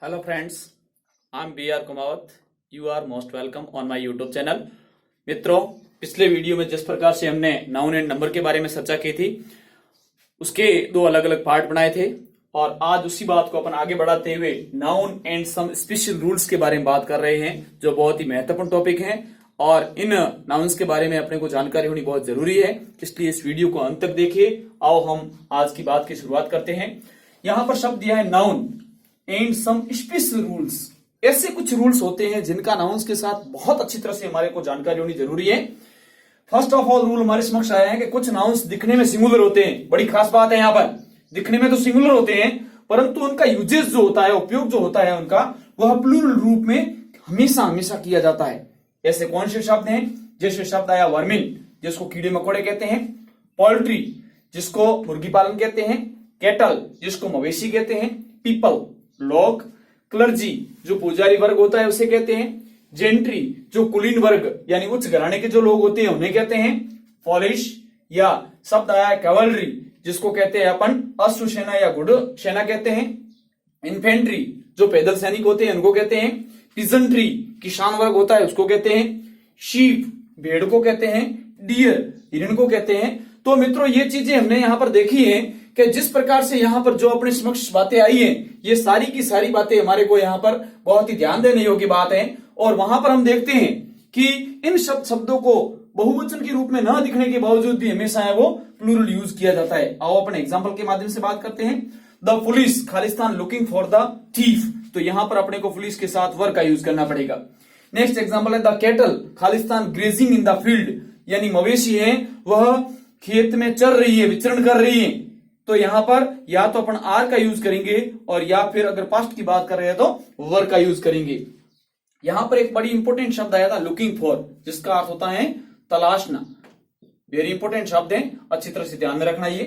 Hello friends, I'm B.R. Kumawat. You are most welcome on my YouTube channel. मित्रों, पिछले video में जिस प्रकार से हमने नाउन एंड नंबर के बारे में चर्चा की थी उसके दो अलग अलग पार्ट बनाए थे और आज उसी बात को अपन आगे बढ़ाते हुए noun and some special rules के बारे में बात कर रहे हैं जो बहुत ही महत्वपूर्ण टॉपिक है और इन नाउन्स के बारे में अपने को जानकारी होनी बहुत जरूरी है, इसलिए इस वीडियो को अंत तक देखिए। आओ हम आज की बात की शुरुआत करते हैं। यहां पर शब्द दिया है noun and some special rules. ऐसे कुछ रूल्स होते हैं जिनका नाउन्स के साथ बहुत अच्छी तरह से हमारे को जानकारी होनी जरूरी है। फर्स्ट ऑफ ऑल रूल हमारे समक्ष आया है कि कुछ नाउन्स दिखने में सिंगुलर होते हैं। बड़ी खास बात है, यहाँ पर दिखने में तो सिंगुलर होते हैं परंतु उनका यूजेस जो होता है, उपयोग जो होता है उनका, वह प्लूरल रूप में हमेशा हमेशा किया जाता है। ऐसे कौन से शब्द हैं? जैसे शब्द आया वर्मिन, जिसको कीड़े मकोड़े कहते हैं, पोल्ट्री जिसको मुर्गी पालन कहते हैं, कैटल जिसको मवेशी कहते हैं, पीपल लोग, क्लर्जी जो पुजारी वर्ग होता है उसे कहते हैं, जेंट्री जो कुलीन वर्ग यानी उच्च घराने के जो लोग होते हैं उन्हें कहते हैं, पॉलिश या शब्द आया कैवलरी जिसको कहते हैं अपन अश्व सेना या घुड़ सेना कहते हैं, इन्फेंट्री जो पैदल सैनिक होते हैं उनको कहते हैं, पिजंट्री किसान वर्ग होता है उसको कहते हैं, शीप भेड़ को कहते हैं, डियर हिरण को कहते हैं। तो मित्रों ये चीजें हमने यहाँ पर देखी है कि जिस प्रकार से यहाँ पर जो अपने समक्ष बातें आई हैं ये सारी की सारी बातें हमारे को यहाँ पर बहुत ही ध्यान देने योग्य बात है और वहां पर हम देखते हैं कि इन शब्दों को बहुवचन के रूप में न दिखने के बावजूद भी हमेशा है वो प्लूरल यूज किया जाता है। आओ अपने एग्जाम्पल के माध्यम से बात करते हैं। The police Khalistan looking for the thief, तो यहां पर अपने को पुलिस के साथ वर्क का यूज करना पड़ेगा। नेक्स्ट एग्जाम्पल है the cattle Khalistan grazing in the field, यानी मवेशी है वह खेत में चल रही है, विचरण कर रही है। तो यहां पर या तो अपन आर का यूज करेंगे और या फिर अगर पास्ट की बात कर रहे हैं तो वर्क का यूज करेंगे। यहां पर एक बड़ी इंपॉर्टेंट शब्द आया था लुकिंग फॉर, जिसका अर्थ होता है तलाशना। वेरी इंपॉर्टेंट शब्द है, अच्छी तरह से ध्यान में रखना ये।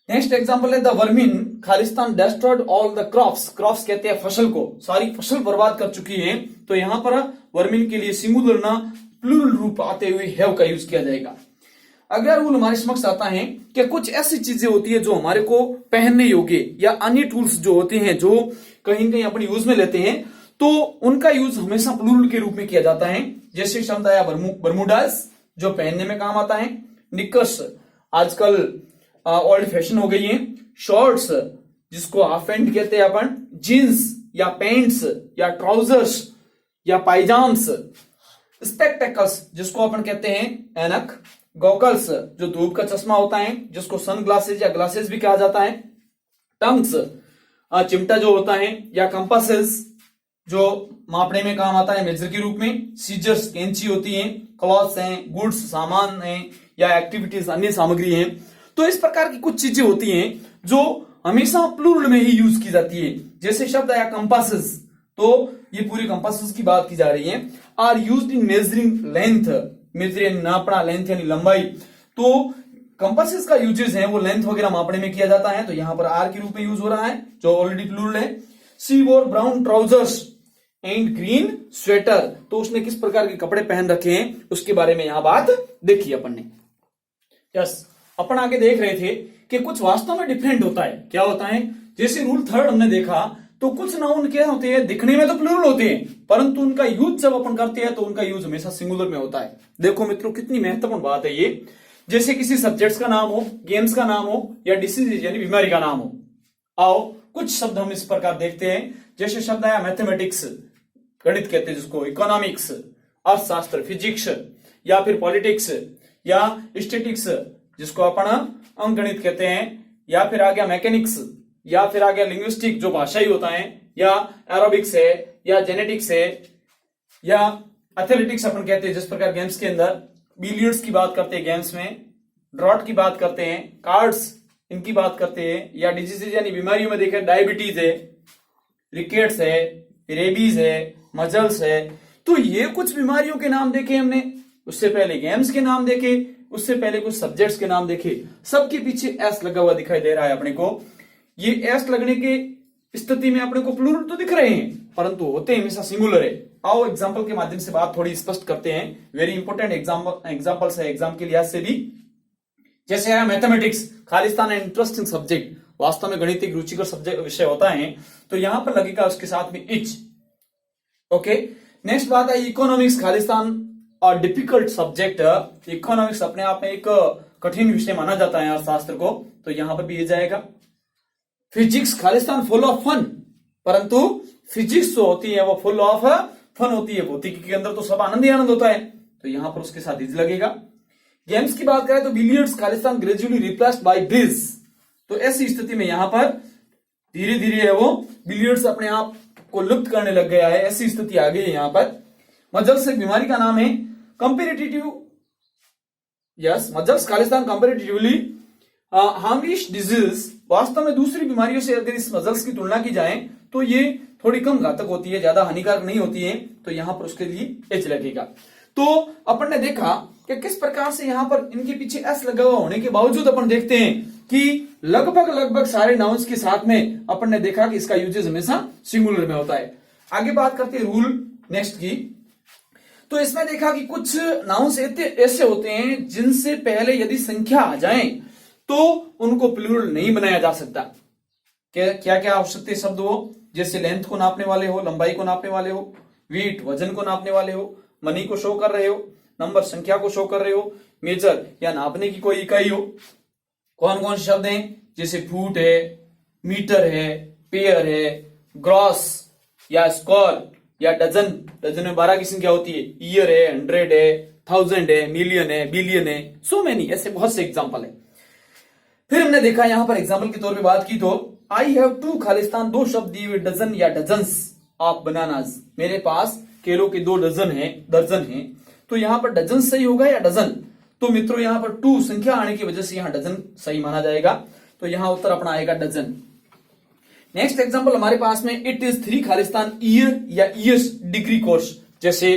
नेक्स्ट एग्जांपल है the vermin Khalistan destroyed all the crops. Crops कहते हैं फसल को, सारी फसल बर्बाद कर चुकी है। तो यहां पर वर्मिन के लिए सिंगुलर ना प्लूरल रूप आते हुए हैव का यूज किया जाएगा। अगला रूल हमारे समक्ष आता है कि कुछ ऐसी चीजें होती है जो हमारे को पहनने योग्य या अन्य टूल्स जो होते हैं जो कहीं न कहीं अपने यूज में लेते हैं तो उनका यूज हमेशा प्लूरल के रूप में किया जाता है। जैसे शब्द आया बर्मुडास जो पहनने में काम आता है, निकर्स आजकल ओल्ड फैशन हो गई है, शॉर्ट्स जिसको हाफ पैंट कहते हैं अपन, जीन्स या पैंट्स या ट्राउजर्स या पायजाम्स, स्पेक्टेकल्स जिसको अपन कहते हैं ऐनक, गॉगल्स जो धूप का चश्मा होता है जिसको सन ग्लासेस या ग्लासेस भी कहा जाता है, टंग्स चिमटा जो होता है, या कंपासेस जो मापने में काम आता है मेजर के रूप में, सीजर्स कैंची होती है, क्लॉथ्स हैं, गुड्स सामान हैं या एक्टिविटीज अन्य सामग्री हैं। तो इस प्रकार की कुछ चीजें होती हैं जो हमेशा प्लूरल में ही यूज की जाती है। जैसे शब्द आया कंपासेस, तो ये पूरी कंपासेस की बात की जा रही है। Are used in measuring length, measure नापना, लेंथ यानी लंबाई। तो कंपासेस का यूजेस है वो लेंथ वगैरह मापने में किया जाता है, तो यहां पर आर के रूप में यूज हो रहा है जो ऑलरेडी प्लूरल है। सी वोर brown trousers and green sweater, तो उसने किस प्रकार के कपड़े पहन रखे हैं उसके बारे में यहां बात देखी अपन ने। यस, अपन आगे देख रहे थे कि कुछ वास्तव में डिफरेंट होता है। क्या होता है? जैसे रूल थर्ड हमने देखा तो कुछ नाउन क्या होते हैं, दिखने में तो प्लूरल होते हैं परंतु उनका यूज जब अपन करते हैं तो उनका यूज हमेशा सिंगुलर में होता है। देखो मित्रों कितनी महत्वपूर्ण बात है ये। जैसे किसी सब्जेक्ट्स का नाम हो, गेम्स का नाम हो या डिसीज यानी बीमारी का नाम हो। आओ कुछ शब्द हम इस प्रकार देखते हैं। जैसे शब्द आया मैथमेटिक्स, गणित कहते हैं जिसको, इकोनॉमिक्स अर्थशास्त्र फिजिक्स, या फिर पॉलिटिक्स या स्टेटिक्स जिसको अपन अंकगणित कहते हैं, या फिर आ गया मैकेनिक्स, या फिर आ गया लिंग्विस्टिक जो भाषा ही होता है, या एरोबिक्स है या जेनेटिक्स है, या एथलेटिक्स अपन कहते हैं जिस प्रकार गेम्स के अंदर बिलियर्ड्स की बात करते हैं, गेम्स में ड्रॉट की बात करते हैं, कार्ड्स इनकी बात करते हैं, या डिजीजेज यानी बीमारियों में देखें डायबिटीज है, रिकेट्स है, रेबीज है, मजल्स है। तो ये कुछ बीमारियों के नाम देखे हमने, उससे पहले गेम्स के नाम देखे, उससे पहले कुछ सब्जेक्ट्स के नाम देखे। सबके पीछे एस लगा हुआ दिखाई दे रहा है अपने को। ये एस लगने की स्थिति में अपने को प्लूरल तो दिख रहे हैं परंतु होते हमेशा सिंगुलर है। आओ एग्जाम्पल के माध्यम से बात थोड़ी स्पष्ट करते हैं। वेरी इंपॉर्टेंट एग्जाम्पल्स है एग्जाम के लिहाज से भी। जैसे है मैथमेटिक्स खालिस्तान इंटरेस्टिंग सब्जेक्ट, वास्तव में गणितिक रुचिकर सब्जेक्ट विषय होता है, तो यहां पर लगेगा उसके साथ में इच। ओके, नेक्स्ट बात है इकोनॉमिक्स खालिस्तान और डिफिकल्ट सब्जेक्ट। इकोनॉमिक्स अपने आप में एक कठिन विषय माना जाता है अर्थशास्त्र को, तो यहां पर भी ये जाएगा। फिजिक्स खालिस्तान फुल ऑफ फन, परंतु फिजिक्स जो होती है वो फुल ऑफ फन होती है, भौतिकी के अंदर तो सब आनंद ही आनंद होता है, तो यहां पर उसके साथ इज लगेगा। गेम्स की बात करें तो billiards Khalistan gradually replaced by bridge, तो ऐसी स्थिति में यहां पर धीरे धीरे है वो बिलियर्ड्स अपने आप को लुप्त करने लग गया है, ऐसी स्थिति आ गई है यहां पर। मजल्स एक बीमारी का नाम है, comparative yes measles Khalistan comparatively harmless disease, वास्तव में दूसरी बीमारियों से अगर इस मजल्स की तुलना की जाए तो ये थोड़ी कम घातक होती है, ज्यादा हानिकारक नहीं होती है, तो यहां पर उसके लिए एच लगेगा। तो अपन ने देखा कि किस प्रकार से यहां पर इनके पीछे एस लगा हुआ होने के बावजूद अपन देखते हैं कि लगभग सारे नाउन्स के साथ में अपन ने देखा कि इसका यूजेस हमेशा सिंगुलर में होता है। आगे बात करते हैं रूल नेक्स्ट की, तो इसमें देखा कि कुछ नाउन्स ऐसे होते हैं जिनसे पहले यदि संख्या आ जाए तो उनको प्लूरल नहीं बनाया जा सकता। क्या क्या हो सकते शब्द हो, जैसे लेंथ को नापने वाले हो, लंबाई को नापने वाले हो, वेट वजन को नापने वाले हो, मनी को शो कर रहे हो, नंबर संख्या को शो कर रहे हो, मेजर या नापने की कोई इकाई हो। कौन कौन से शब्द हैं, जैसे फुट है, मीटर है, पेयर है, ग्रॉस या स्क्वायर या डजन, डजन में 12 की संख्या होती है, ईयर है, 100 है, 1000 है, मिलियन है, बिलियन है, सो मेनी, ऐसे बहुत से एग्जाम्पल है। फिर हमने देखा यहां पर एग्जाम्पल के तौर पे बात की तो आई हैव टू खालिस्तान, दो शब्द दिए हुए, डजन या डजन्स ऑफ बनानास, मेरे पास केलों के 2 डजन है, दर्जन है, तो यहां पर डजन सही होगा या डजन, तो मित्रों यहां पर 2 संख्या आने की वजह से यहां डजन सही माना जाएगा, तो यहां उत्तर अपना आएगा डजन। नेक्स्ट एग्जांपल हमारे पास में इट इज 3 खालिस्तान ईयर या ईयर्स डिग्री कोर्स, जैसे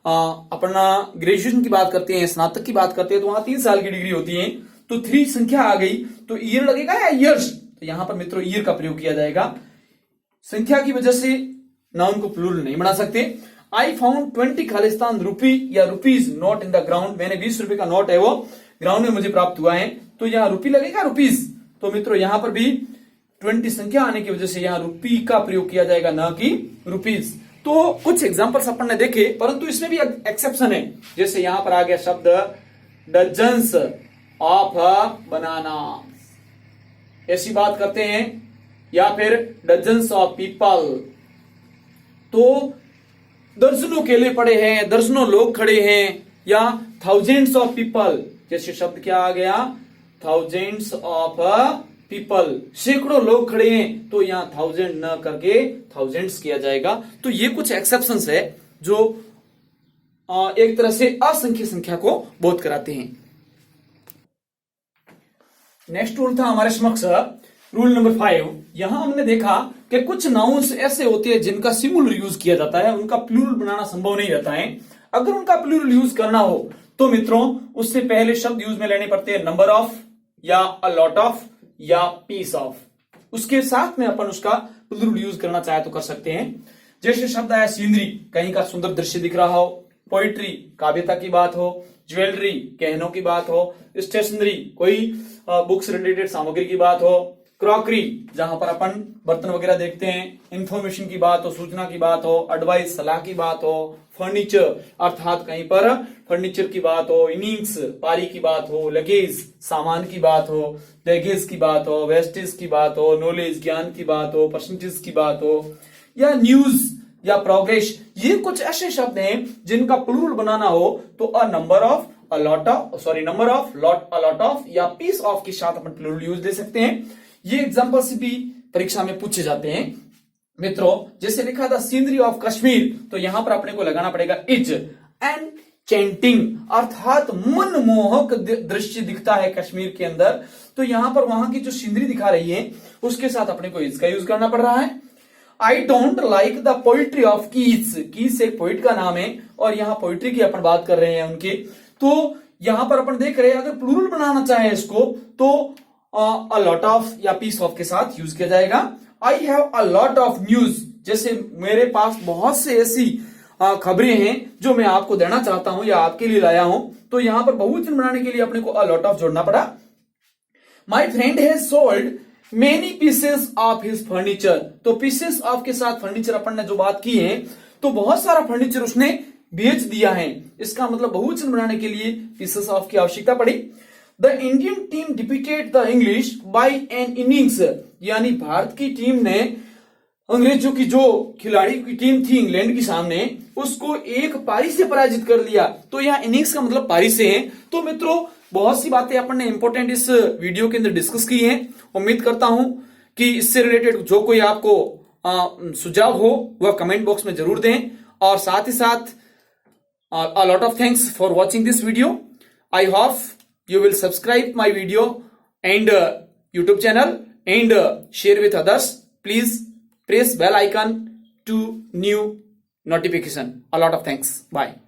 अपना ग्रेजुएशन की बात करते हैं, स्नातक की बात करते हैं, तो वहां 3 साल की डिग्री होती है, तो 3 संख्या आ गई तो ईयर लगेगा या ईयर्स, तो यहां पर मित्रों ईयर का प्रयोग किया जाएगा। संख्या की वजह से नाउन को प्लूरल नहीं बना सकते। आई फाउंड 20 खालिस्तान रुपी या rupees note in the ground, मैंने 20 रुपए का नोट है वो ग्राउंड में मुझे प्राप्त हुआ है, तो यहां रुपी लगेगा रुपीज, तो मित्रों यहां पर भी 20 संख्या आने की वजह से यहां रुपी का प्रयोग किया जाएगा, ना कि रुपीज। तो कुछ एग्जांपल्स अपन ने देखे, परंतु इसमें भी एक्सेप्शन है, जैसे यहां पर आ गया शब्द डजन्स ऑफ बनाना, ऐसी बात करते हैं, या फिर डजन्स ऑफ पीपल, तो दर्जनों केले पड़े हैं, दर्जनों लोग खड़े हैं, या थाउजेंड्स ऑफ पीपल, जैसे शब्द क्या आ गया, थाउजेंड्स ऑफ पीपल, सैकड़ों लोग खड़े हैं, तो यहां 1000 न करके थाउजेंड्स किया जाएगा। तो ये कुछ एक्सेप्शंस है जो एक तरह से असंख्य संख्या को बोध कराते हैं। नेक्स्ट रूल था हमारे समक्ष रूल नंबर 5। यहां हमने देखा कि कुछ नाउन्स ऐसे होते हैं जिनका सिंगुलर यूज किया जाता है, उनका प्लूरल बनाना संभव नहीं रहता है। अगर उनका प्लूरल यूज करना हो तो मित्रों उससे पहले शब्द यूज में लेने पड़ते हैं नंबर ऑफ या अ लॉट ऑफ या पीस ऑफ, उसके साथ में अपन उसका प्लूरल यूज करना चाहे तो कर सकते हैं। जैसे शब्द आया सीनरी, कहीं का सुंदर दृश्य दिख रहा हो, पोइट्री काव्यता की बात हो, ज्वेलरी गहनों की बात हो, स्टेशनरी कोई बुक्स रिलेटेड सामग्री की बात हो, क्रॉकरी जहां पर अपन बर्तन वगैरह देखते हैं, इंफॉर्मेशन की बात हो, सूचना की बात हो, एडवाइस सलाह की बात हो, फर्नीचर अर्थात कहीं पर फर्नीचर की बात हो, इनिंग्स पारी की बात हो, लगेज सामान की बात हो, बैगेज की बात हो, वेस्टेज की बात हो, नॉलेज ज्ञान की बात हो, परसेंटेज की बात हो, या न्यूज या प्रोग्रेस, ये कुछ ऐसे शब्द हैं जिनका प्लूरल बनाना हो तो a number of, a lot of, sorry number of, lot, a lot of या पीस ऑफ के साथ अपन प्लूरल यूज दे सकते हैं। ये एग्जांपल से भी परीक्षा में पूछे जाते हैं मित्रों। जैसे लिखा था सीनरी ऑफ कश्मीर, तो यहां पर अपने को लगाना पड़ेगा इज, एंड चैंटिंग अर्थात मनमोहक दृश्य दिखता है कश्मीर के अंदर, तो यहां पर वहां की जो सीनरी दिखा रही है उसके साथ अपने को इसका यूज करना पड़ रहा है। I don't like the poetry of Keats, Keats एक पोइट का नाम है और यहाँ पोइट्री की अपन बात कर रहे हैं उनकी, तो यहां पर अपन देख रहे हैं अगर प्लूरल बनाना चाहे इसको तो अ लॉट ऑफ या पीस ऑफ के साथ यूज किया जाएगा। I have a lot of news, जैसे मेरे पास बहुत से ऐसी खबरें हैं जो मैं आपको देना चाहता हूं या आपके लिए लाया हूं, तो यहां पर बहुवचन बनाने के लिए अपने को अ लॉट ऑफ जोड़ना पड़ा। My friend has sold many pieces of his furniture. तो पीसेस ऑफ के साथ फर्नीचर अपन ने जो बात की है, तो बहुत सारा फर्नीचर उसने बेच दिया है। इसका मतलब बहुवचन बनाने के लिए पीसेस ऑफ की आवश्यकता पड़ी। The Indian team defeated the English by an innings, यानी भारत की टीम ने अंग्रेजों की जो खिलाड़ी की टीम थी इंग्लैंड के सामने, उसको एक पारी से पराजित कर लिया। तो यहाँ इनिंग्स का मतलब पारी से है। तो मित्रों, बहुत सी बातें अपन ने इंपॉर्टेंट इस वीडियो के अंदर डिस्कस की हैं। उम्मीद करता हूं कि इससे रिलेटेड जो कोई आपको सुझाव हो वह कमेंट बॉक्स में जरूर दें। और साथ ही साथ a lot of thanks for watching this video. I hope you will subscribe my video and YouTube channel and share with others. Please press bell icon to new notification. A lot of thanks. Bye.